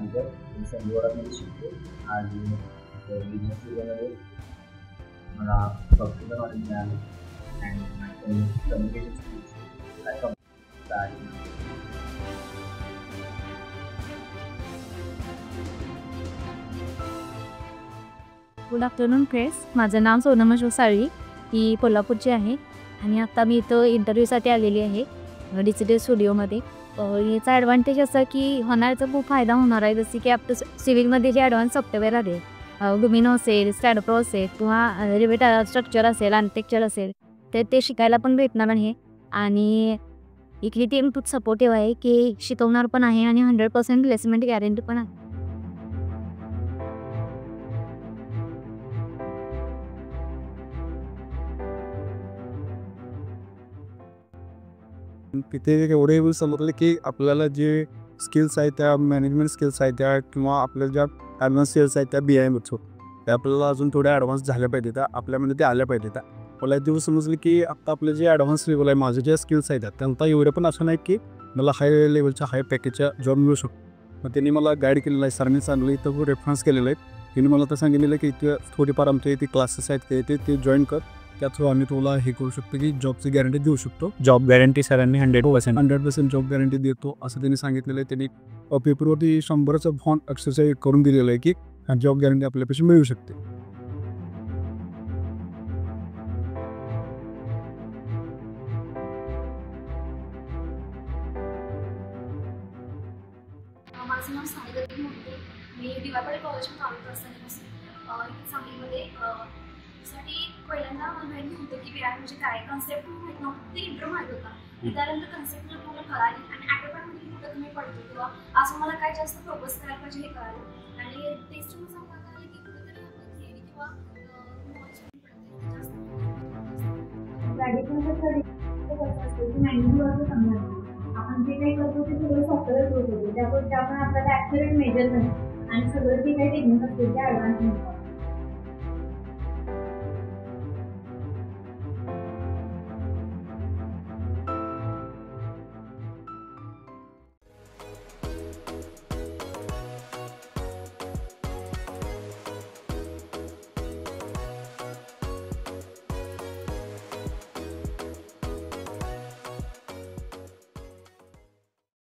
Manager संगोरामध्ये शिकतो आणि business एरियामध्ये मला सॉफ्टवेअर नॉलेज मिळालं and communication skills good afternoon friends, माझं नाव सोनम अशोक साळवी, ही कोल्हापूरची आहे आणि आता मी इथं इंटरव्ह्यूसाठी आलेली आहे डिजिटल स्टुडिओमध्ये. याचा ॲडव्हान्टेज असं की होणाऱ्याचा खूप फायदा होणार आहे. जसे की आपलं सिव्हिलमध्ये जे ॲडव्हान्स सॉफ्टवेअर आले, लुमिनो असेल, स्टॅडप्रो असेल किंवा रिवेट स्ट्रक्चर असेल, आर्किटेक्चर असेल, तर ते शिकायला पण भेटणार आहे. आणि इकडे टीम खूप सपोर्टिव्ह आहे की शिकवणार पण आहे आणि 100% प्लेसमेंट गॅरंटी पण आहे. तिथे एवढे समजले की आपल्याला जे स्किल्स आहेत त्या मॅनेजमेंट स्किल्स आहेत त्या किंवा आपल्या ज्या ॲडव्हान्स स्किल्स आहेत त्या BI मध्ये त्या आपल्याला अजून थोड्या ॲडव्हान्स झाल्या पाहिजे त्या आपल्यामध्ये ते आल्या पाहिजे त्या. मला एक दिवस समजले की आता आपले जे ॲडव्हान्स लेवल आहे माझे ज्या स्किल्स आहेत त्यांचा एवढं पण असं नाही की मला हाय लेवलच्या हाय पॅकेजच्या जॉब मिळू शकतो. मग त्यांनी मला गाईड केलेलं आहे, सरांनी चांगलं इथं रेफरन्स केलेलं आहे. त्यांनी मला तर सांगितलेलं की इथं थोडीफार आमचे इथे क्लासेस आहेत ते जॉईन कर, त्या थ्रू आम्ही तुला हे करू शकतो की जॉबची गॅरंटी देऊ शकतो. जॉब गॅरंटी सरांनी 100% जॉब गॅरंटी देतो असं त्यांनी सांगितलेलं आहे. त्यांनी पेपरवरती 100चा फॉर्म अक्षरशः करून दिलेलं आहे की जॉब गॅरंटी आपल्यापाशी मिळू शकते. माझं नाव सानिका मोहिते. मी दिवापडे कॉलेजमध्ये काम असताना सांगलीमध्ये साठी पहिल्यांदा मला माहिती होतं की BI म्हणजे काय, कन्सेप्ट माहीत नव्हतं, ते इंट्रो माहीत होता. त्यानंतर कन्सेप्ट मला कळाली आणि ॲटोपॅडमध्ये कुठं कमी पडतो किंवा असं मला काय जास्त फोकस करायला पाहिजे हे कळालं. आणि टेस्टमध्ये सांगता आलं की कुठेतरी आपलं थिअरी किंवा नॉलेज कमी पडतं जास्त आपण जे काही करतो ते सगळं सॉफ्टवेअर होतो, त्यामुळे आपण आपल्याला ॲक्युरेट मेजर नाही आणि सगळं जे काही टेक्निक असते ते ॲडव्हान्स